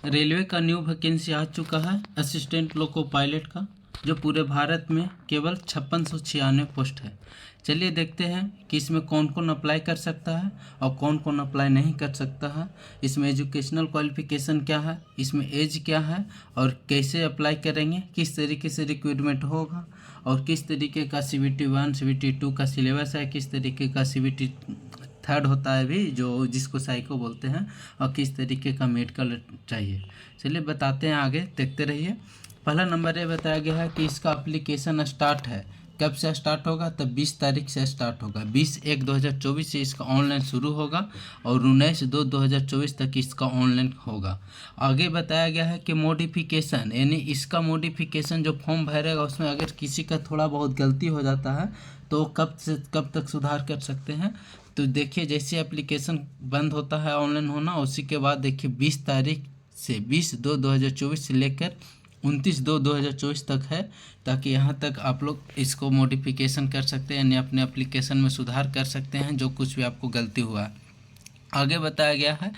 Railway का new vacancy आ चुका है असिस्टेंट लोको पायलट का, जो पूरे भारत में केवल 5696 पोस्ट है। चलिए देखते हैं कि इसमें कौन कौन अप्लाई कर सकता है और कौन कौन अप्लाई नहीं कर सकता है। इसमें एजुकेशनल क्वालिफिकेशन क्या है, इसमें एज क्या है और कैसे अप्लाई करेंगे, किस तरीके से रिक्रूटमेंट होगा और किस तरीके का CBT 1 CBT 2 का सिलेबस है, किस तरीके का CBT 3 होता है भी जो जिसको साइको बोलते हैं, और किस तरीके का मेडिकल चाहिए। चलिए बताते हैं, आगे देखते रहिए। पहला नंबर ये बताया गया है कि इसका एप्लीकेशन स्टार्ट है। कब से स्टार्ट होगा? तब 20 तारीख से स्टार्ट होगा। 20/1/2024 से इसका ऑनलाइन शुरू होगा और 19/2/2024 तक इसका ऑनलाइन होगा। आगे बताया गया है कि मॉडिफिकेशन, यानी इसका मॉडिफिकेशन जो फॉर्म भरेगा उसमें अगर किसी का थोड़ा बहुत गलती हो जाता है तो कब से कब तक सुधार कर सकते हैं। तो देखिए, जैसे एप्लीकेशन बंद होता है ऑनलाइन होना, उसी के बाद देखिए 20 तारीख से 20/2/2024 से लेकर 29/2/2024 तक है, ताकि यहाँ तक आप लोग इसको मॉडिफिकेशन कर सकते हैं, यानी अपने एप्लीकेशन में सुधार कर सकते हैं जो कुछ भी आपको गलती हुआ है। आगे बताया गया है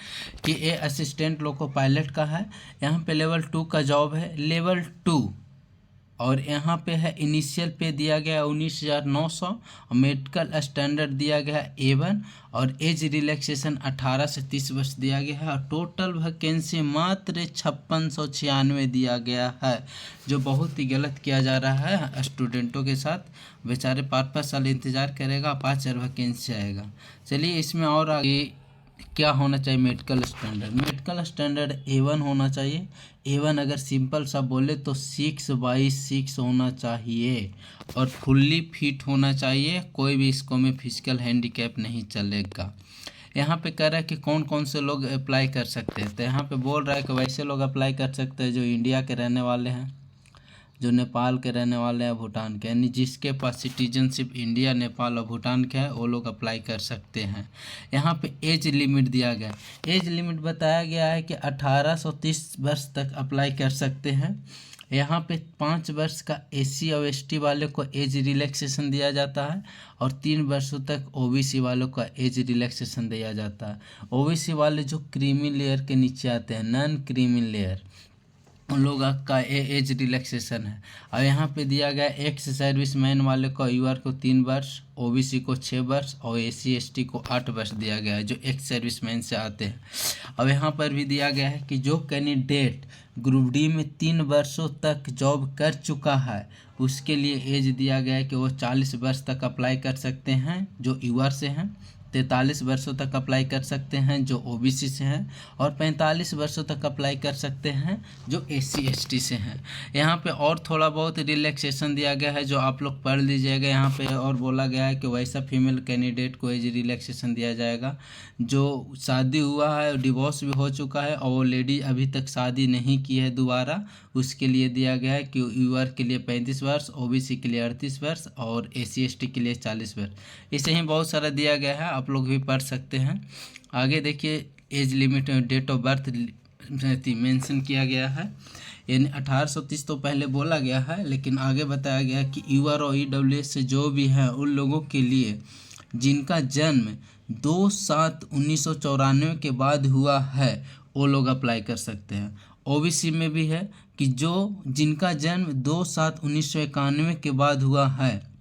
कि ये असिस्टेंट लोको पायलट का है। यहाँ पे लेवल 2 का जॉब है, लेवल 2। और यहाँ पे है इनिशियल पे दिया गया 19,900 और मेडिकल स्टैंडर्ड दिया गया है A1 और एज रिलैक्सेशन 18 से 30 वर्ष दिया गया है और टोटल वैकेंसी मात्र 5696 दिया गया है, जो बहुत ही गलत किया जा रहा है स्टूडेंटों के साथ। बेचारे 5-5 साल इंतज़ार करेगा, 5 वैकेंसी आएगा। चलिए इसमें और आगे क्या होना चाहिए। मेडिकल स्टैंडर्ड A1 होना चाहिए। A1 अगर सिंपल सा बोले तो 6/6 होना चाहिए और फुल्ली फिट होना चाहिए। कोई भी इसको में फिजिकल हैंडीकैप नहीं चलेगा। यहाँ पे कह रहा है कि कौन कौन से लोग अप्लाई कर सकते हैं, तो यहाँ पे बोल रहा है कि वैसे लोग अप्लाई कर सकते हैं जो इंडिया के रहने वाले हैं, जो नेपाल के रहने वाले हैं, भूटान के, यानी जिसके पास सिटीजनशिप इंडिया, नेपाल और भूटान के है वो लोग अप्लाई कर सकते हैं। यहाँ पे एज लिमिट दिया गया है। एज लिमिट बताया गया है कि 18 से 30 वर्ष तक अप्लाई कर सकते हैं। यहाँ पे 5 वर्ष का SC और ST वाले को एज रिलैक्सेशन दिया जाता है और 3 वर्षों तक OBC वालों का एज रिलैक्सेशन दिया जाता है। OBC वाले जो क्रीमी लेयर के नीचे आते हैं, नॉन क्रीमी लेयर, उन लोग का एज रिलैक्सेशन है। और यहाँ पे दिया गया एक्स सर्विस मैन वाले को UR को 3 वर्ष, OBC को 6 वर्ष और SC ST को 8 वर्ष दिया गया है, जो एक्स सर्विस मैन से आते हैं। अब यहाँ पर भी दिया गया है कि जो कैंडिडेट ग्रुप D में 3 वर्षों तक जॉब कर चुका है उसके लिए एज दिया गया है कि वो 40 वर्ष तक अप्लाई कर सकते हैं जो UR से हैं, 43 वर्षों तक अप्लाई कर सकते हैं जो OBC से हैं और 45 वर्षों तक अप्लाई कर सकते हैं जो SC ST से हैं। यहाँ पे और थोड़ा बहुत रिलैक्सेशन दिया गया है जो आप लोग पढ़ लीजिएगा। यहाँ पे और बोला गया है कि वैसा फीमेल कैंडिडेट को एज रिलैक्सेशन दिया जाएगा जो शादी हुआ है, डिवोर्स भी हो चुका है और वो लेडी अभी तक शादी नहीं की है दोबारा, उसके लिए दिया गया है कि UR के लिए 35 वर्ष, OBC के लिए 38 वर्ष और SC ST के लिए 40 वर्ष। इसे ही बहुत सारा दिया गया है, आप लोग भी पढ़ सकते हैं। आगे देखिए, एज लिमिट में डेट ऑफ बर्थ मेंशन किया गया है, यानी 1830 तो पहले बोला गया है, लेकिन आगे बताया गया है कि UR और EWS से जो भी हैं उन लोगों के लिए जिनका जन्म 2/7/1994 के बाद हुआ है वो लोग अप्लाई कर सकते हैं। OBC में भी है कि जो जिनका जन्म 2/7/1991 के बाद हुआ है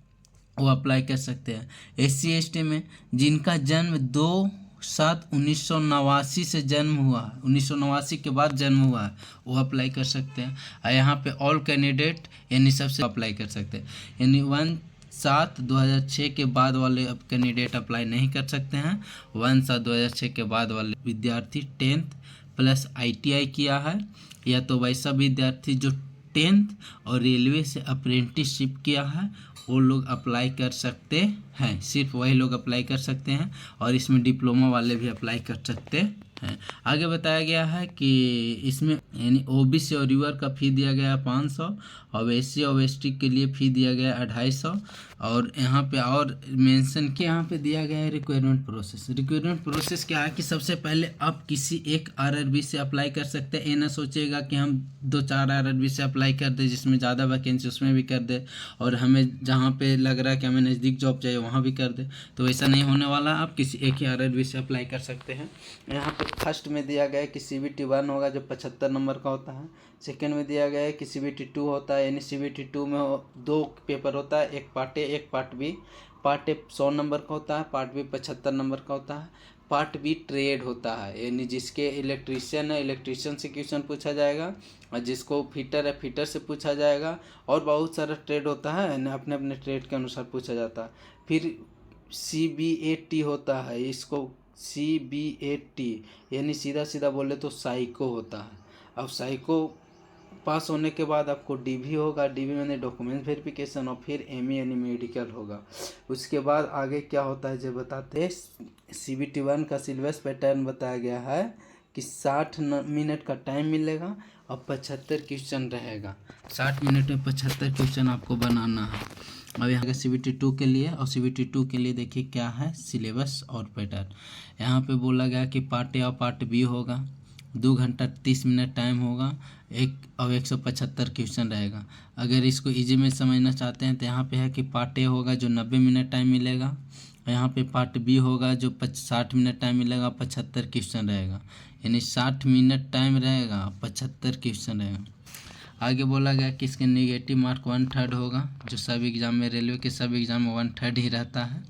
वो अप्लाई कर सकते हैं। SC ST में जिनका जन्म 2/7/1989 से जन्म हुआ है, 1989 के बाद जन्म हुआ है, वो अप्लाई कर सकते हैं। और यहाँ पे ऑल कैंडिडेट यानी सबसे अप्लाई कर सकते हैं, यानी 1/7/2006 के बाद वाले कैंडिडेट अप्लाई नहीं कर सकते हैं। 1/7/2006 के बाद वाले विद्यार्थी 10th प्लस ITI किया है, या तो वैसा विद्यार्थी जो 10th और रेलवे से अप्रेंटिसशिप किया है वो लोग अप्लाई कर सकते हैं। सिर्फ वही लोग अप्लाई कर सकते हैं और इसमें डिप्लोमा वाले भी अप्लाई कर सकते हैं। आगे बताया गया है कि इसमें यानी OBC और UR का फ़ी दिया गया है 500 और SC और ST के लिए फ़ी दिया गया है 250 और यहाँ पे और मेंशन के यहाँ पे दिया गया है रिक्वायरमेंट प्रोसेस। रिक्वायरमेंट प्रोसेस क्या है कि सबसे पहले आप किसी एक आरआरबी से अप्लाई कर सकते हैं। ये ना सोचिएगा कि हम 2-4 आरआरबी से अप्लाई कर दे, जिसमें ज़्यादा वैकेंसी उसमें भी कर दे, और हमें जहाँ पे लग रहा है कि हमें नज़दीक जॉब चाहिए वहाँ भी कर दे, तो ऐसा नहीं होने वाला। आप किसी एक ही आरआरबी से अप्लाई कर सकते हैं। यहाँ पे फर्स्ट में दिया गया है कि CBT 1 होगा जो 75 नंबर का होता है। सेकेंड में दिया गया है कि CBT 2 होता है, यानी CBT 2 में 2 पेपर होता है, एक पार्ट ए एक part B. Part A 100 number का होता है, पार्ट बी 75 नंबर का होता है। पार्ट बी ट्रेड होता है, यानी जिसके इलेक्ट्रीशियन है इलेक्ट्रीशियन से क्वेश्चन पूछा जाएगा, और जिसको फिटर है फिटर से पूछा जाएगा, और बहुत सारा ट्रेड होता है ना, अपने अपने ट्रेड के अनुसार पूछा जाता है। फिर CBAT होता है, इसको CBAT यानी सीधा सीधा बोले तो साइको होता है। अब साइको पास होने के बाद आपको DV होगा, DV मैंने डॉक्यूमेंट वेरिफिकेशन, और फिर ME यानी मेडिकल होगा। उसके बाद आगे क्या होता है जो बताते हैं। CBT 1 का सिलेबस पैटर्न बताया गया है कि 60 मिनट का टाइम मिलेगा और 75 क्वेश्चन रहेगा। 60 मिनट में 75 क्वेश्चन आपको बनाना है। अब यहाँ का CBT 2 के लिए, और CBT 2 के लिए देखिए क्या है सिलेबस और पैटर्न। यहाँ पे बोला गया कि पार्ट ए और पार्ट बी होगा, 2 घंटा 30 मिनट टाइम होगा, 175 क्वेश्चन रहेगा। अगर इसको इजी में समझना चाहते हैं तो यहाँ पे है कि पार्ट ए होगा जो 90 मिनट टाइम मिलेगा, यहाँ पे पार्ट बी होगा जो 60 मिनट टाइम मिलेगा, 75 क्वेश्चन रहेगा, यानी 60 मिनट टाइम रहेगा, 75 क्वेश्चन रहेगा। आगे बोला गया कि इसके नेगेटिव मार्क 1/3 होगा, जो सब एग्ज़ाम में रेलवे के सब एग्ज़ाम में 1/3 ही रहता है।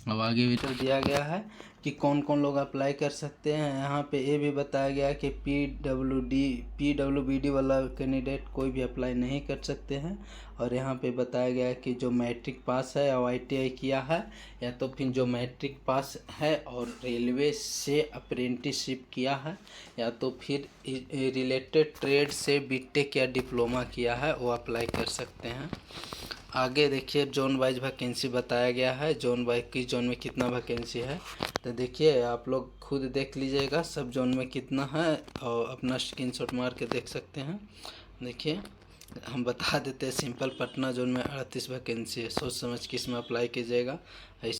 अब आगे भी तो दिया गया है कि कौन कौन लोग अप्लाई कर सकते हैं। यहाँ पे ये भी बताया गया है कि PWBD वाला कैंडिडेट कोई भी अप्लाई नहीं कर सकते हैं। और यहाँ पे बताया गया है कि जो मैट्रिक पास है और ITI किया है, या तो फिर जो मैट्रिक पास है और रेलवे से अप्रेंटिसशिप किया है, या तो फिर रिलेटेड ट्रेड से BTech या डिप्लोमा किया है, वो अप्लाई कर सकते हैं। आगे देखिए जोन वाइज वैकेंसी बताया गया है, जोन वाइज किस जोन में कितना वैकेंसी है, तो देखिए आप लोग खुद देख लीजिएगा सब जोन में कितना है, और अपना स्क्रीनशॉट मार के देख सकते हैं। देखिए हम बता देते हैं, सिंपल पटना जोन में 38 वैकेंसी है। सोच समझ के इसमें अप्लाई कीजिएगा।